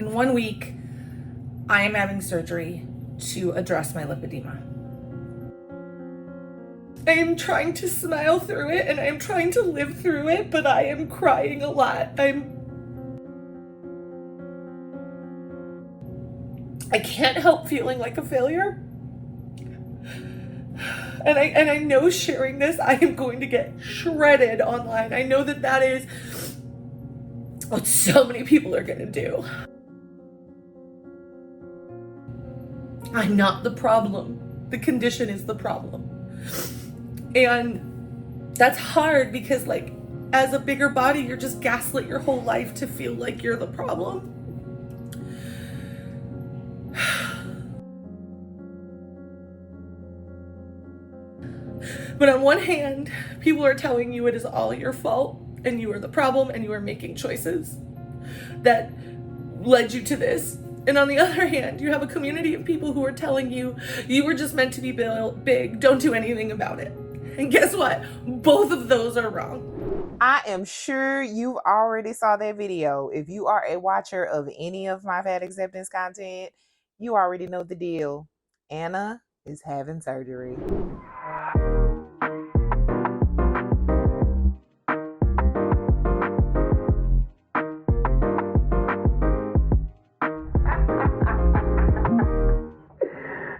In 1 week, I am having surgery to address my lipedema. I am trying to smile through it and I am trying to live through it, but I am crying a lot. I can't help feeling like a failure. And I know sharing this, I am going to get shredded online. I know that is what so many people are going to do. I'm not the problem. The condition is the problem. And that's hard because, like, as a bigger body, you're just gaslit your whole life to feel like you're the problem. But on one hand, people are telling you it is all your fault and you are the problem and you are making choices that led you to this. And on the other hand, you have a community of people who are telling you you were just meant to be big, don't do anything about it. And guess what? Both of those are wrong. I am sure you already saw that video. If you are a watcher of any of my fat acceptance content, you already know the deal. Anna is having surgery.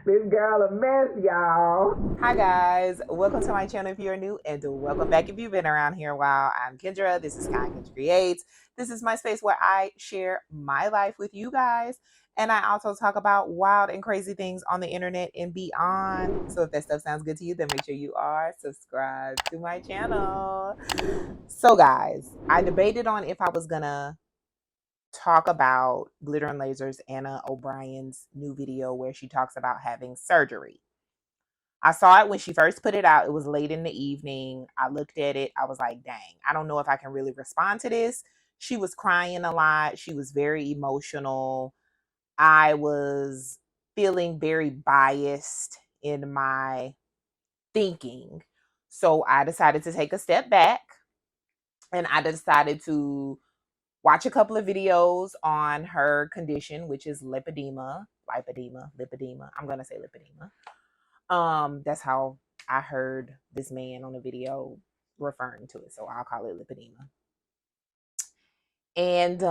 This girl a mess, y'all. Hi guys, welcome to my channel if you're new, and welcome back if you've been around here a while. I'm Kendra, this is Kendra Creates. This is my space where I share my life with you guys, and I also talk about wild and crazy things on the internet and beyond. So if that stuff sounds good to you, then make sure you are subscribed to my channel. So guys, I debated on if I was gonna talk about Glitterandlazers Anna O'Brien's new video where she talks about having surgery. I saw it when she first put it out. It was late in the evening. I looked at it. I was like, dang, I don't know if I can really respond to this. She was crying a lot. She was very emotional. I was feeling very biased in my thinking. So I decided to take a step back and I decided to watch a couple of videos on her condition, which is lipedema. I'm gonna say lipedema. That's how I heard this man on the video referring to it, so I'll call it lipedema. And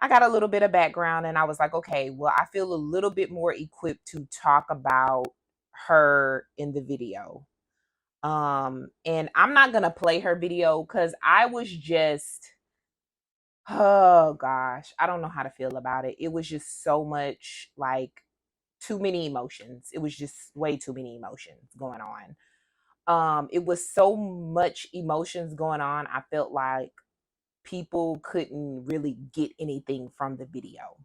I got a little bit of background, and I was like, okay, well, I feel a little bit more equipped to talk about her in the video. And I'm not gonna play her video because I was just, oh gosh, I don't know how to feel about it. It was just so much, like, too many emotions. It was just way too many emotions going on. It was so much emotions going on. I felt like people couldn't really get anything from the video.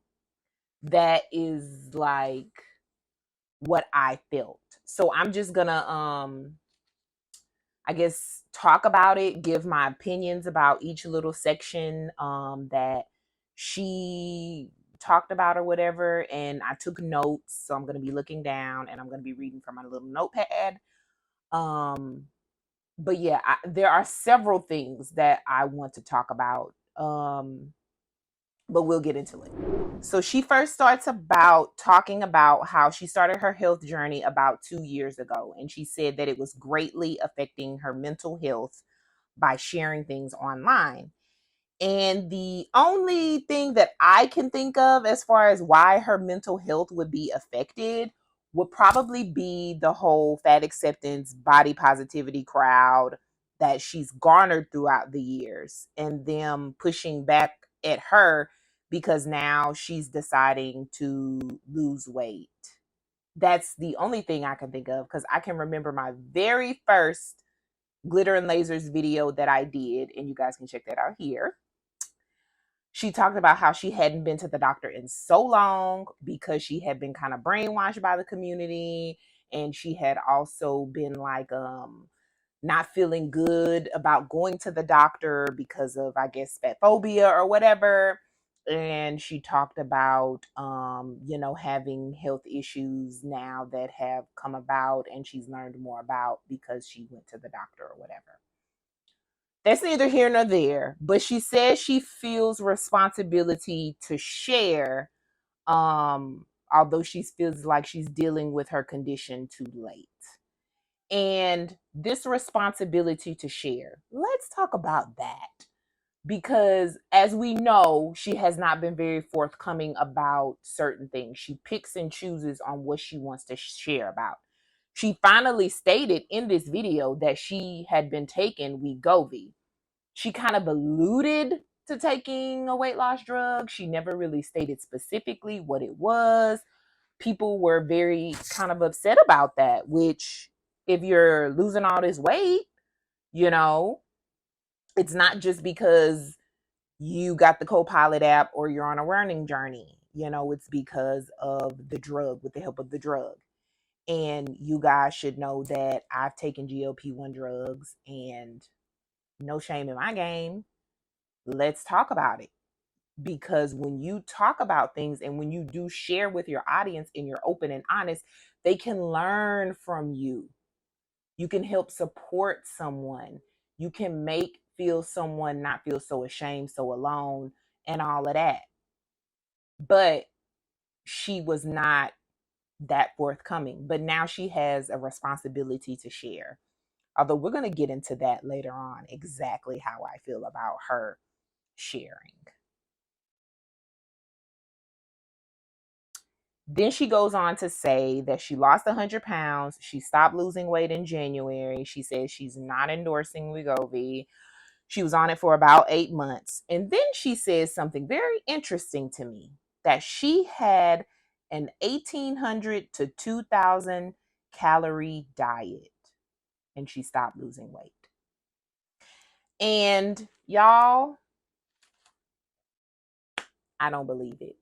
That is like what I felt. So I'm just gonna I guess talk about it, give my opinions about each little section that she talked about or whatever. And I took notes, so I'm going to be looking down and I'm going to be reading from my little notepad. But yeah, there are several things that I want to talk about, but we'll get into it. So she first starts about talking about how she started her health journey about 2 years ago. And she said that it was greatly affecting her mental health by sharing things online. And the only thing that I can think of as far as why her mental health would be affected would probably be the whole fat acceptance, body positivity crowd that she's garnered throughout the years, and them pushing back at her because now she's deciding to lose weight. That's the only thing I can think of, because I can remember my very first Glitter and Lasers video that I did, and you guys can check that out here. She talked about how she hadn't been to the doctor in so long because she had been kind of brainwashed by the community, and she had also been like not feeling good about going to the doctor because of, I guess, fat phobia or whatever. And she talked about having health issues now that have come about and she's learned more about because she went to the doctor or whatever. That's neither here nor there. But she says she feels responsibility to share, although she feels like she's dealing with her condition too late. And this responsibility to share, let's talk about that. Because as we know, she has not been very forthcoming about certain things. She picks and chooses on what she wants to share about. She finally stated in this video that she had been taking Wegovy. She kind of alluded to taking a weight loss drug. She never really stated specifically what it was. People were very kind of upset about that, which if you're losing all this weight, you know, it's not just because you got the Copilot app or you're on a learning journey. You know, it's because of the drug, with the help of the drug. And you guys should know that I've taken GLP-1 drugs, and no shame in my game. Let's talk about it. Because when you talk about things and when you do share with your audience and you're open and honest, they can learn from you. You can help support someone. You can make feel someone not feel so ashamed, so alone, and all of that. But she was not that forthcoming. But now she has a responsibility to share. Although we're going to get into that later on, exactly how I feel about her sharing. Then she goes on to say that she lost 100 pounds. She stopped losing weight in January. She says she's not endorsing Wegovy. She was on it for about 8 months. And then she says something very interesting to me, that she had an 1,800 to 2,000 calorie diet and she stopped losing weight. And y'all, I don't believe it.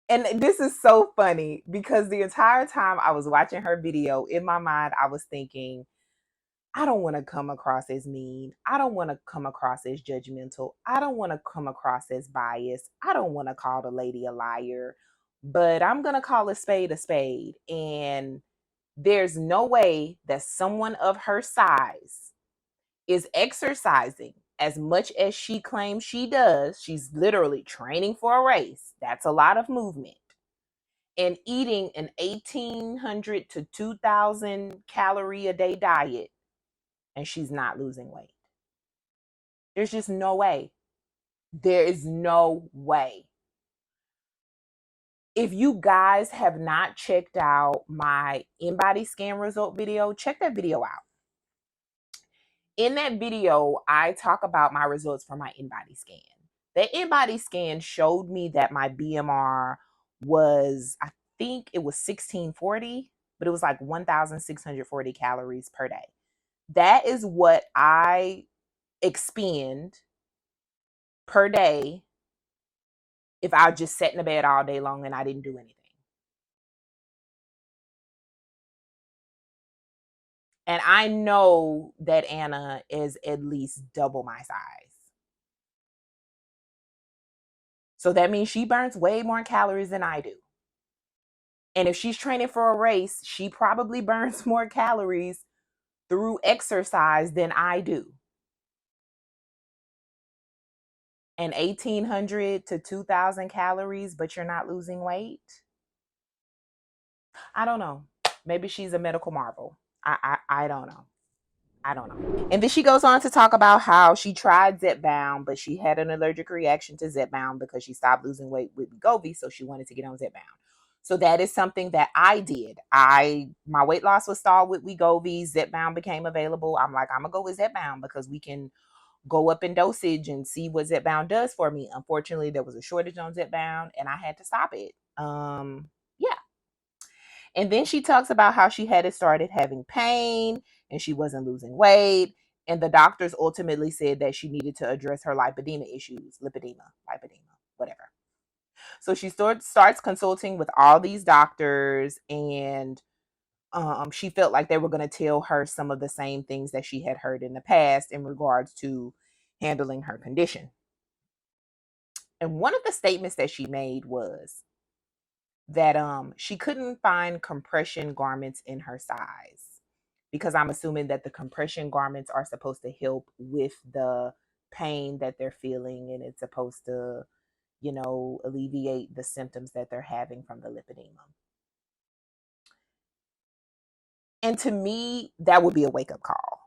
And this is so funny because the entire time I was watching her video, in my mind, I was thinking, I don't want to come across as mean. I don't want to come across as judgmental. I don't want to come across as biased. I don't want to call the lady a liar, but I'm going to call a spade a spade. And there's no way that someone of her size is exercising as much as she claims she does. She's literally training for a race. That's a lot of movement. And eating an 1,800 to 2,000 calorie a day diet, and she's not losing weight. There's just no way. There is no way. If you guys have not checked out my in-body scan result video, check that video out. In that video, I talk about my results for my in-body scan. The in-body scan showed me that my BMR was, I think it was 1640, but it was like 1,640 calories per day. That is what I expend per day if I just sat in the bed all day long and I didn't do anything. And I know that Anna is at least double my size. So that means she burns way more calories than I do. And if she's training for a race, she probably burns more calories through exercise than I do. And 1,800 to 2,000 calories, but you're not losing weight? I don't know. Maybe she's a medical marvel. I don't know. I don't know. And then she goes on to talk about how she tried Zepbound, but she had an allergic reaction to Zepbound because she stopped losing weight with Wegovy, so she wanted to get on Zepbound. So that is something that I did. My weight loss was stalled with Wegovy. Zepbound became available. I'm like, I'm gonna go with Zepbound because we can go up in dosage and see what Zepbound does for me. Unfortunately, there was a shortage on Zepbound, and I had to stop it. Yeah. And then she talks about how she had started having pain and she wasn't losing weight. And the doctors ultimately said that she needed to address her lipedema issues, lipedema, whatever. So she starts consulting with all these doctors, and she felt like they were going to tell her some of the same things that she had heard in the past in regards to handling her condition. And one of the statements that she made was that she couldn't find compression garments in her size because I'm assuming that the compression garments are supposed to help with the pain that they're feeling, and it's supposed to, alleviate the symptoms that they're having from the lipedema. And to me, that would be a wake up call.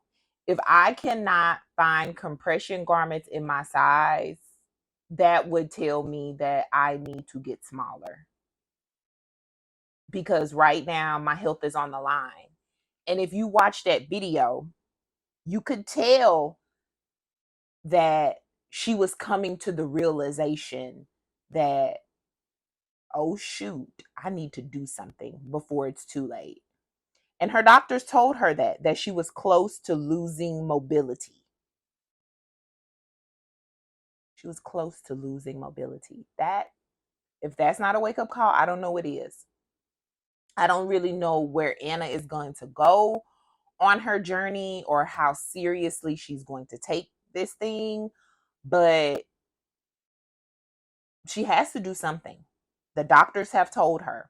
If I cannot find compression garments in my size, that would tell me that I need to get smaller. Because right now my health is on the line. And if you watch that video, you could tell that she was coming to the realization that, oh shoot, I need to do something before it's too late. And her doctors told her that she was close to losing mobility. She was close to losing mobility. If that's not a wake-up call, I don't know what is. I don't really know where Anna is going to go on her journey or how seriously she's going to take this thing, but she has to do something. The doctors have told her.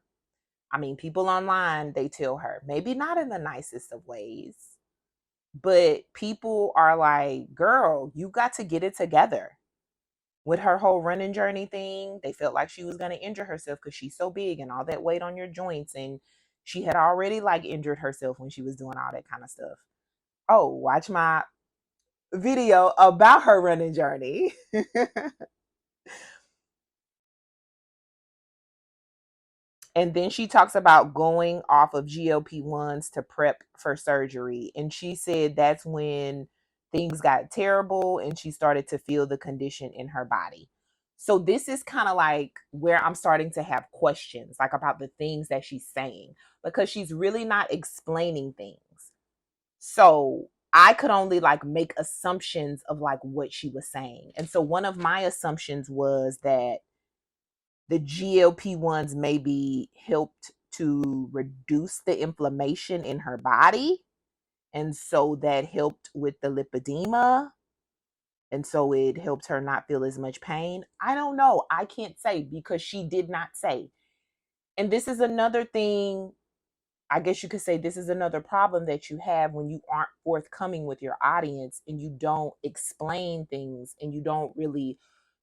I mean, people online, they tell her, maybe not in the nicest of ways, but people are like, girl, you got to get it together. With her whole running journey thing, they felt like she was going to injure herself because she's so big and all that weight on your joints. And she had already injured herself when she was doing all that kind of stuff. Oh, watch my video about her running journey. And then she talks about going off of GLP-1s to prep for surgery. And she said that's when things got terrible and she started to feel the condition in her body. So this is kind of like where I'm starting to have questions about the things that she's saying, because she's really not explaining things. So I could only make assumptions of what she was saying. And so one of my assumptions was that the GLP-1s maybe helped to reduce the inflammation in her body. And so that helped with the lipedema. And so it helped her not feel as much pain. I don't know. I can't say because she did not say. And this is another thing, I guess you could say this is another problem that you have when you aren't forthcoming with your audience and you don't explain things and you don't really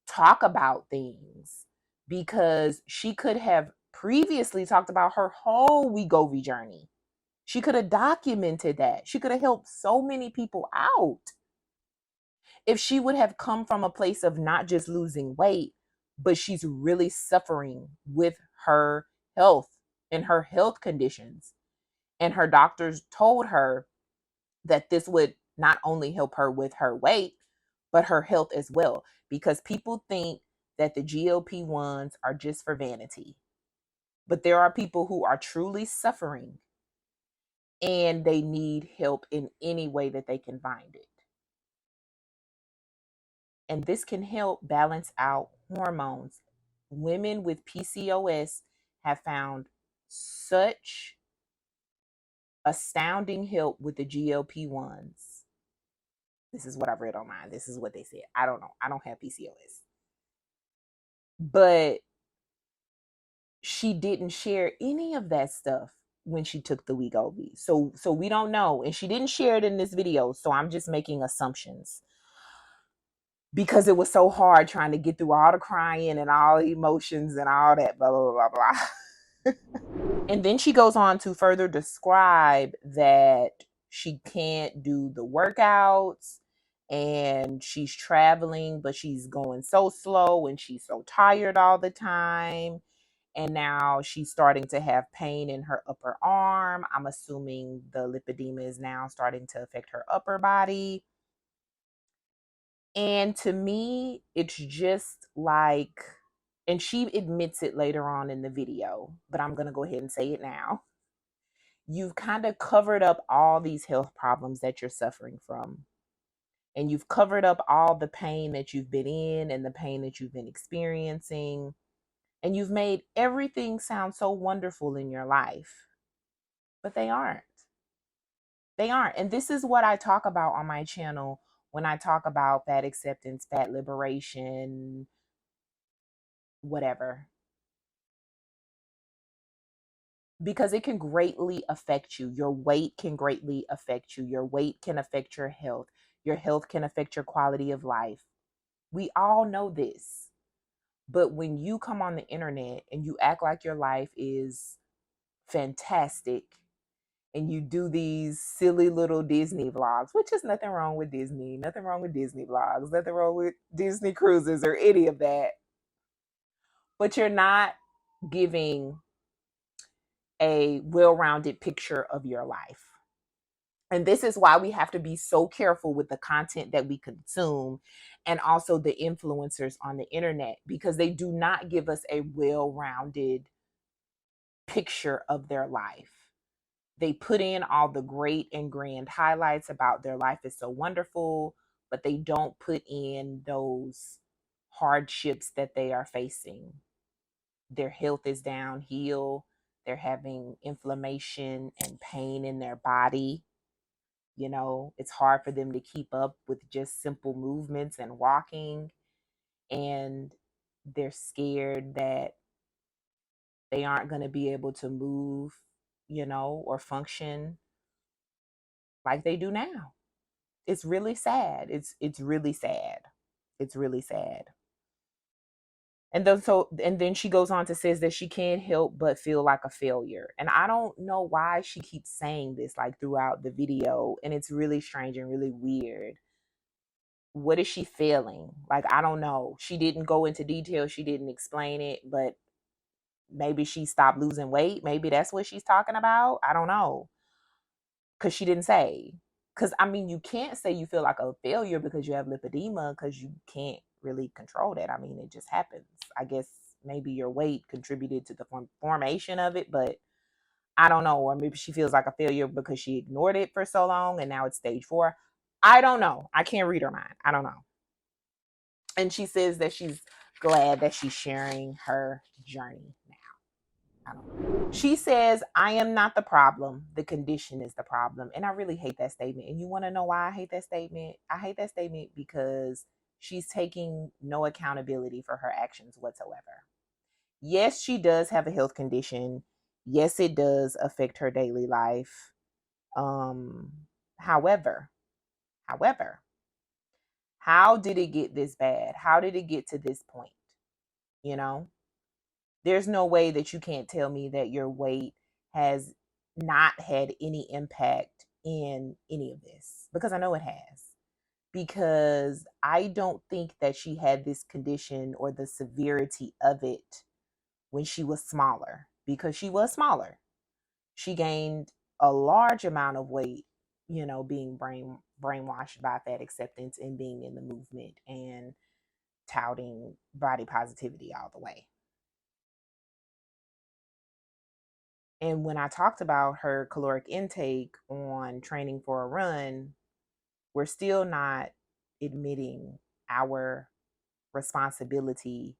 talk about things, because she could have previously talked about her whole Wegovy journey. She could have documented that. She could have helped so many people out if she would have come from a place of not just losing weight, but she's really suffering with her health and her health conditions. And her doctors told her that this would not only help her with her weight, but her health as well. Because people think that the GLP-1s are just for vanity. But there are people who are truly suffering and they need help in any way that they can find it. And this can help balance out hormones. Women with PCOS have found such astounding help with the GLP-1s. This is what I've read online. This is what they said. I don't know. I don't have PCOS. But she didn't share any of that stuff when she took the Wegovy. So we don't know. And she didn't share it in this video. So I'm just making assumptions, because it was so hard trying to get through all the crying and all the emotions and all that, blah, blah, blah, blah. And then she goes on to further describe that she can't do the workouts and she's traveling, but she's going so slow and she's so tired all the time. And now she's starting to have pain in her upper arm. I'm assuming the lipedema is now starting to affect her upper body. And to me, it's just and she admits it later on in the video, but I'm going to go ahead and say it now. You've kind of covered up all these health problems that you're suffering from. And you've covered up all the pain that you've been in and the pain that you've been experiencing. And you've made everything sound so wonderful in your life. But they aren't. They aren't. And this is what I talk about on my channel when I talk about fat acceptance, fat liberation, whatever. because it can greatly affect you. Your weight can greatly affect you. Your weight can affect your health. Your health can affect your quality of life. We all know this. But when you come on the internet and you act like your life is fantastic and you do these silly little Disney vlogs, which is nothing wrong with Disney, nothing wrong with Disney vlogs, nothing wrong with Disney cruises or any of that, but you're not giving a well-rounded picture of your life. And this is why we have to be so careful with the content that we consume and also the influencers on the internet, because they do not give us a well-rounded picture of their life. They put in all the great and grand highlights about their life is so wonderful, but they don't put in those hardships that they are facing. Their health is downhill. They're having inflammation and pain in their body. You know, it's hard for them to keep up with just simple movements and walking. And they're scared that they aren't going to be able to move, you know, or function like they do now. It's really sad. It's really sad. It's really sad. And then she goes on to says that she can't help but feel like a failure. And I don't know why she keeps saying this like throughout the video, and it's really strange and really weird. What is she feeling? Like, I don't know. She didn't go into detail. She didn't explain it, but maybe she stopped losing weight. Maybe that's what she's talking about. I don't know. Because she didn't say. Because, I mean, you can't say you feel like a failure because you have lipedema, because you can't really control that. I mean, it just happens. I guess maybe your weight contributed to the formation of it, but I don't know. Or maybe she feels like a failure because she ignored it for so long and now it's stage 4. I don't know. I can't read her mind. I don't know. And she says that she's glad that she's sharing her journey now. I don't know. She says, I am not the problem. The condition is the problem. And I really hate that statement. And you want to know why I hate that statement? I hate that statement because she's taking no accountability for her actions whatsoever. Yes, she does have a health condition. Yes, it does affect her daily life. However, how did it get this bad? How did it get to this point? You know? There's no way that you can't tell me that your weight has not had any impact in any of this, because I know it has. Because I don't think that she had this condition or the severity of it when she was smaller, because she was smaller. She gained a large amount of weight, you know, being brainwashed by fat acceptance and being in the movement and touting body positivity all the way. And when I talked about her caloric intake on training for a run, we're still not admitting our responsibility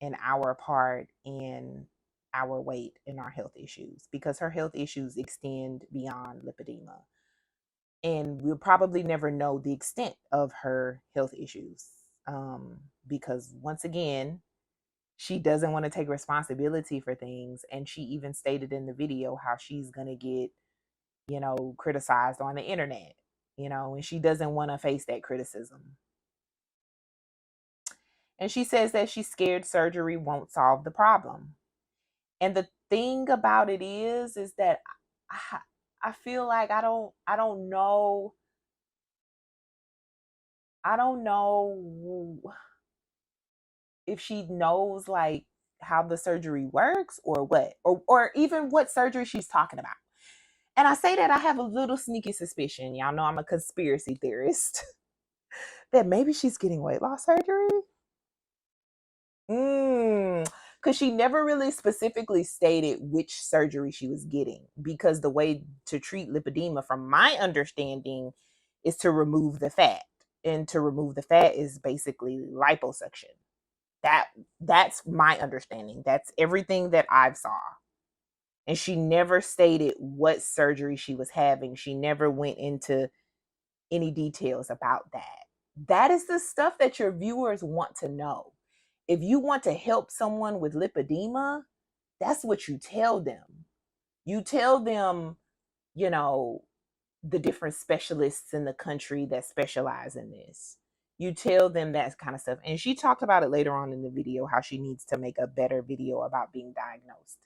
and our part in our weight and our health issues, because her health issues extend beyond lipedema. And we'll probably never know the extent of her health issues, because once again, she doesn't want to take responsibility for things. And she even stated in the video how she's going to get, you know, criticized on the internet, you know, and she doesn't want to face that criticism. And she says that she's scared surgery won't solve the problem. And the thing about it is that I feel like I don't know if she knows like how the surgery works or what, or even what surgery she's talking about. And I say that I have a little sneaky suspicion. Y'all know I'm a conspiracy theorist. That maybe she's getting weight loss surgery. Because she never really specifically stated which surgery she was getting. Because the way to treat lipedema, from my understanding, is to remove the fat. And to remove the fat is basically liposuction. That's my understanding. That's everything that I've saw. And she never stated what surgery she was having. She never went into any details about that. That is the stuff that your viewers want to know. If you want to help someone with lipedema, that's what you tell them. You tell them, you know, the different specialists in the country that specialize in this. You tell them that kind of stuff. And she talked about it later on in the video, how she needs to make a better video about being diagnosed.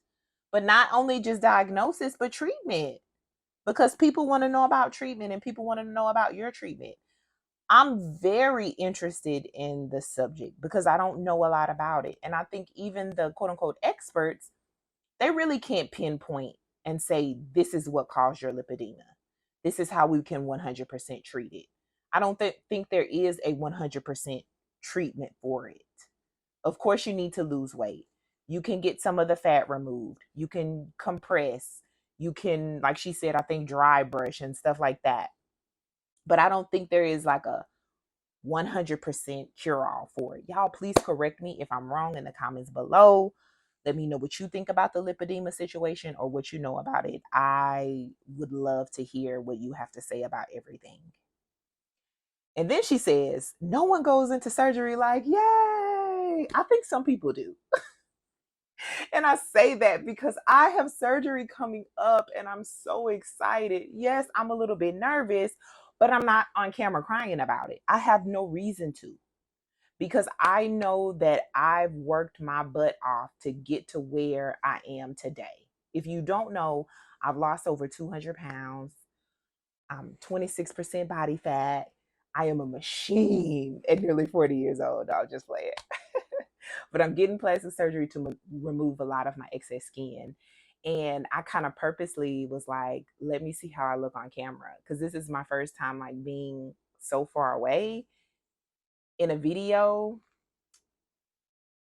But not only just diagnosis, but treatment. Because people want to know about treatment and people want to know about your treatment. I'm very interested in the subject because I don't know a lot about it. And I think even the quote unquote experts, they really can't pinpoint and say, this is what caused your lipedema. This is how we can 100% treat it. I don't think there is a 100% treatment for it. Of course, you need to lose weight. You can get some of the fat removed. You can compress. You can, like she said, I think dry brush and stuff like that. But I don't think there is like a 100% cure all for it. Y'all, please correct me if I'm wrong in the comments below. Let me know what you think about the lipedema situation or what you know about it. I would love to hear what you have to say about everything. And then she says, no one goes into surgery like, yay. I think some people do. And I say that because I have surgery coming up and I'm so excited. Yes, I'm a little bit nervous, but I'm not on camera crying about it. I have no reason to, because I know that I've worked my butt off to get to where I am today. If you don't know, I've lost over 200 pounds. I'm 26% body fat. I am a machine at nearly 40 years old. I'll just play it. But I'm getting plastic surgery to remove a lot of my excess skin. And I kind of purposely was like, let me see how I look on camera. Because this is my first time like being so far away in a video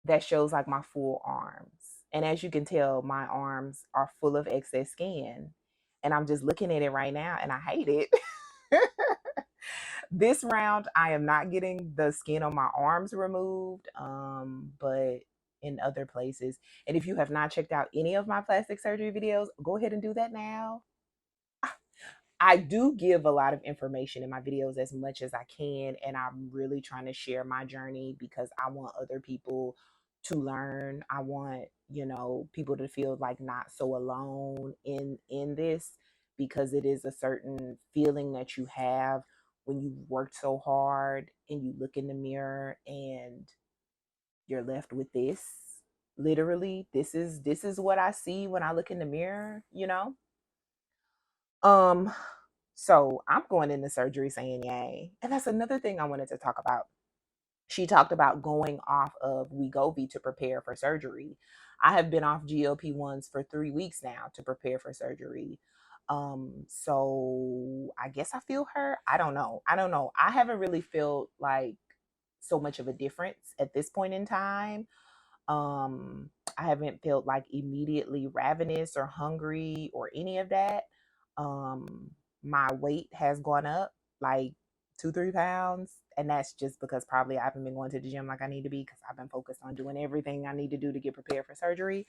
that shows like my full arms. And as you can tell, my arms are full of excess skin. And I'm just looking at it right now and I hate it. This round, I am not getting the skin on my arms removed, but in other places. And if you have not checked out any of my plastic surgery videos, go ahead and do that now. I do give a lot of information in my videos as much as I can, and I'm really trying to share my journey because I want other people to learn. I want, you know, people to feel like not so alone in this, because it is a certain feeling that you have when you worked so hard and you look in the mirror and you're left with this. Literally, this is what I see when I look in the mirror, you know? So I'm going into surgery saying yay. And that's another thing I wanted to talk about. She talked about going off of Wegovy to prepare for surgery. I have been off GLP-1s for 3 weeks now to prepare for surgery. So I guess I feel her. I don't know. I haven't really felt like so much of a difference at this point in time. I haven't felt like immediately ravenous or hungry or any of that. My weight has gone up like 2-3 pounds, and that's just because probably I haven't been going to the gym like I need to be, because I've been focused on doing everything I need to do to get prepared for surgery.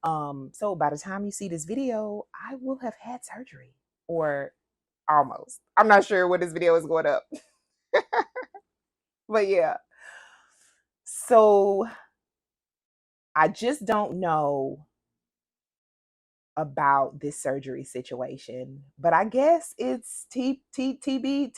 So by the time you see this video, I will have had surgery, or almost. I'm not sure when this video is going up. But yeah. So I just don't know about this surgery situation, but I guess it's TBD.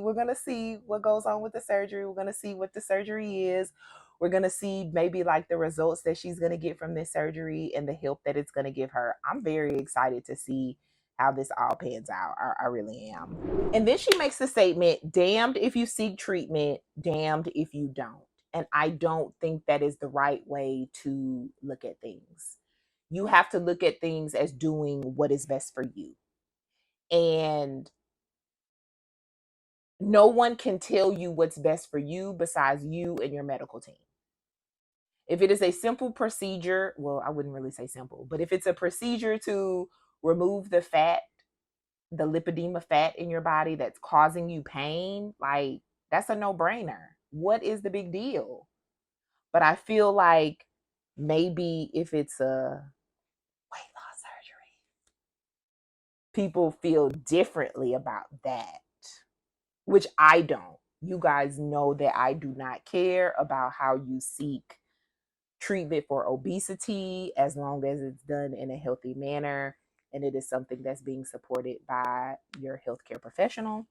We're gonna see what goes on with the surgery. We're gonna see what the surgery is. We're gonna see maybe like the results that she's gonna get from this surgery and the help that it's gonna give her. I'm very excited to see how this all pans out. I really am. And then she makes the statement, damned if you seek treatment, damned if you don't. And I don't think that is the right way to look at things. You have to look at things as doing what is best for you. And no one can tell you what's best for you besides you and your medical team. If it is a simple procedure, well, I wouldn't really say simple, but if it's a procedure to remove the fat, the lipedema fat in your body that's causing you pain, like that's a no-brainer. What is the big deal? But I feel like maybe if it's a weight loss surgery, people feel differently about that, which I don't. You guys know that I do not care about how you seek treatment for obesity as long as it's done in a healthy manner and it is something that's being supported by your healthcare professional.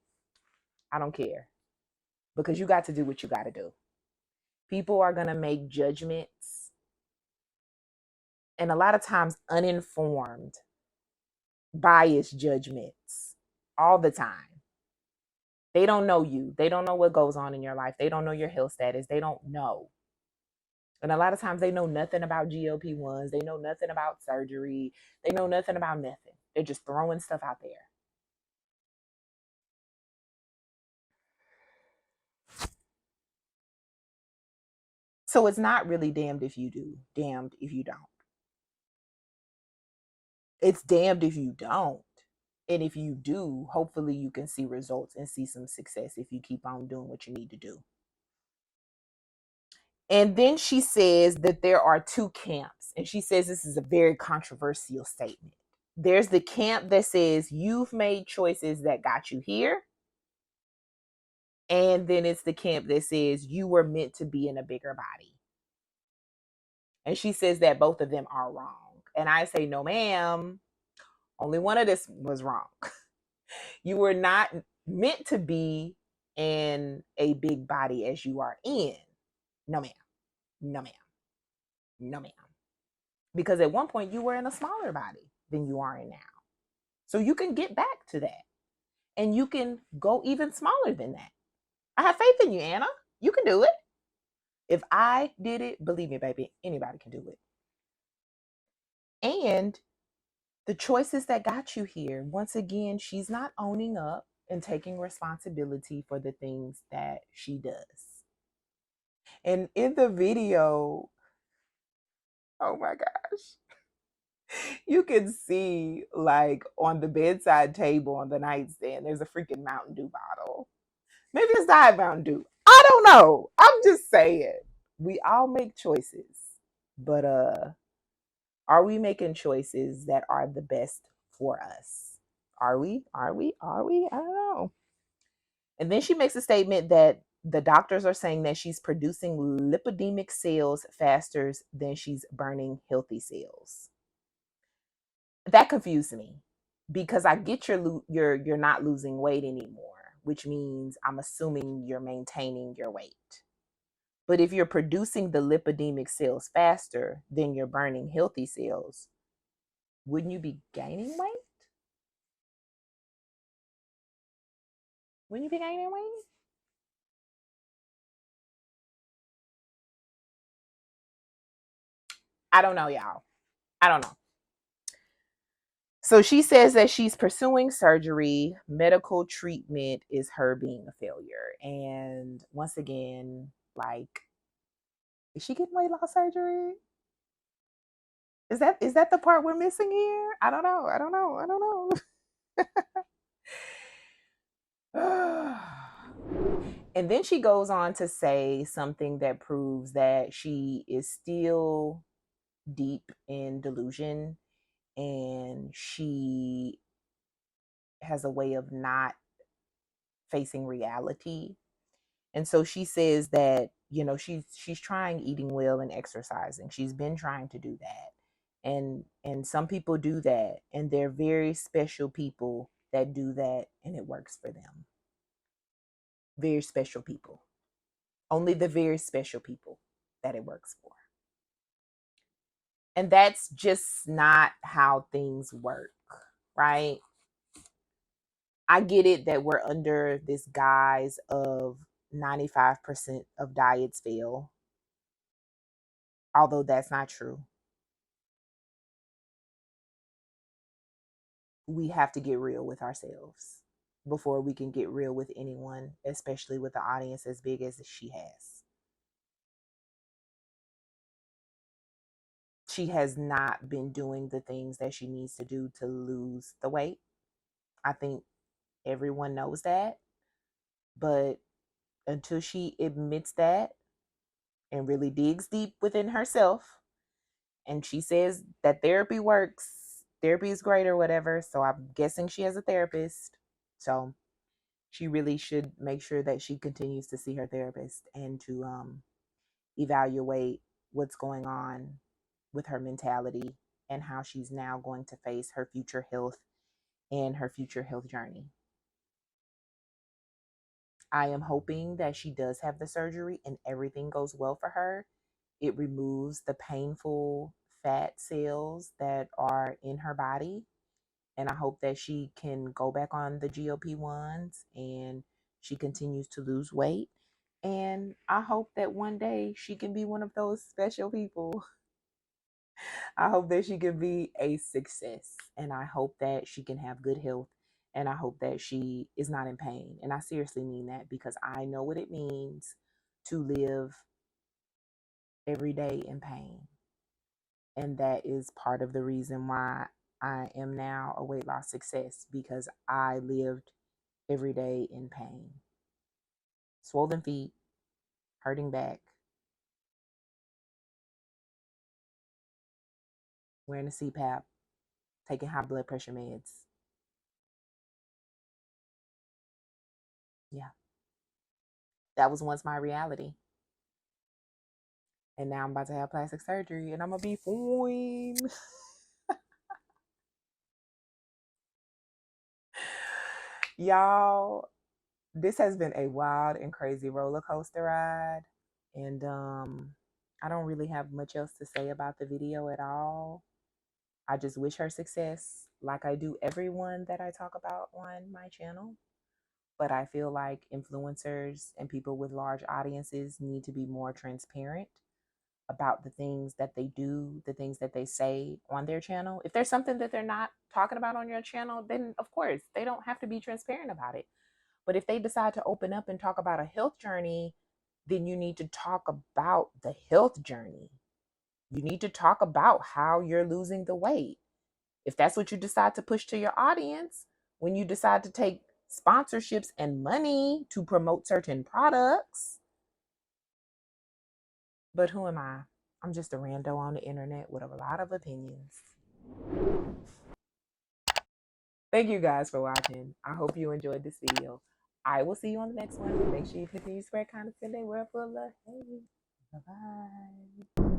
I don't care, because you got to do what you got to do. People are going to make judgments, and a lot of times uninformed, biased judgments all the time. They don't know you. They don't know what goes on in your life. They don't know your health status. They don't know. And a lot of times they know nothing about GLP-1s. They know nothing about surgery. They know nothing about nothing. They're just throwing stuff out there. So it's not really damned if you do, damned if you don't. It's damned if you don't. And if you do, hopefully you can see results and see some success if you keep on doing what you need to do. And then she says that there are two camps. And she says this is a very controversial statement. There's the camp that says you've made choices that got you here. And then it's the camp that says you were meant to be in a bigger body. And she says that both of them are wrong. And I say, no, ma'am. Only one of this was wrong. You were not meant to be in a big body as you are in. No, ma'am. No, ma'am. No, ma'am. Because at one point you were in a smaller body than you are in now. So you can get back to that. And you can go even smaller than that. I have faith in you, Anna. You can do it. If I did it, believe me, baby, anybody can do it. And the choices that got you here, once again, she's not owning up and taking responsibility for the things that she does. And in the video, oh my gosh, you can see like on the bedside table on the nightstand, there's a freaking Mountain Dew bottle. Maybe it's Diet Mountain Dew. I don't know. I'm just saying. We all make choices. But are we making choices that are the best for us? Are we? Are we? Are we? I don't know. And then she makes a statement that the doctors are saying that she's producing lipedemic cells faster than she's burning healthy cells. That confused me, because I get you're not losing weight anymore, which means I'm assuming you're maintaining your weight. But if you're producing the lipedemic cells faster than you're burning healthy cells, wouldn't you be gaining weight? Wouldn't you be gaining weight? I don't know, y'all. I don't know. So she says that she's pursuing surgery. Medical treatment is her being a failure. And once again, like, is she getting weight loss surgery? Is that the part we're missing here? I don't know. I don't know. I don't know. And then she goes on to say something that proves that she is still deep in delusion, and she has a way of not facing reality. And so she says that, you know, she's trying eating well and exercising. She's been trying to do that. And some people do that, and they're very special people that do that, and it works for them. Very special people. Only the very special people that it works for. And that's just not how things work, right? I get it that we're under this guise of 95% of diets fail, although that's not true. We have to get real with ourselves before we can get real with anyone, especially with the audience as big as she has. She has not been doing the things that she needs to do to lose the weight. I think everyone knows that. But until she admits that and really digs deep within herself, and she says that therapy works, therapy is great or whatever, so I'm guessing she has a therapist. So she really should make sure that she continues to see her therapist and to evaluate what's going on with her mentality and how she's now going to face her future health and her future health journey. I am hoping that she does have the surgery and everything goes well for her. It removes the painful fat cells that are in her body. And I hope that she can go back on the GLP-1s and she continues to lose weight. And I hope that one day she can be one of those special people. I hope that she can be a success. And I hope that she can have good health. And I hope that she is not in pain. And I seriously mean that, because I know what it means to live every day in pain. And that is part of the reason why I am now a weight loss success, because I lived every day in pain. Swollen feet, hurting back, wearing a CPAP, taking high blood pressure meds. Yeah. That was once my reality. And now I'm about to have plastic surgery and I'm going to be fine. Y'all, this has been a wild and crazy roller coaster ride. And I don't really have much else to say about the video at all. I just wish her success, like I do everyone that I talk about on my channel. But I feel like influencers and people with large audiences need to be more transparent about the things that they do, the things that they say on their channel. If there's something that they're not talking about on your channel, then of course they don't have to be transparent about it. But if they decide to open up and talk about a health journey, then you need to talk about the health journey. You need to talk about how you're losing the weight. If that's what you decide to push to your audience, when you decide to take sponsorships and money to promote certain products. But who am I? I'm just a rando on the internet with a lot of opinions. Thank you guys for watching. I hope you enjoyed this video. I will see you on the next one. Make sure you continue to spread kindness in a world full of hate. Bye-bye.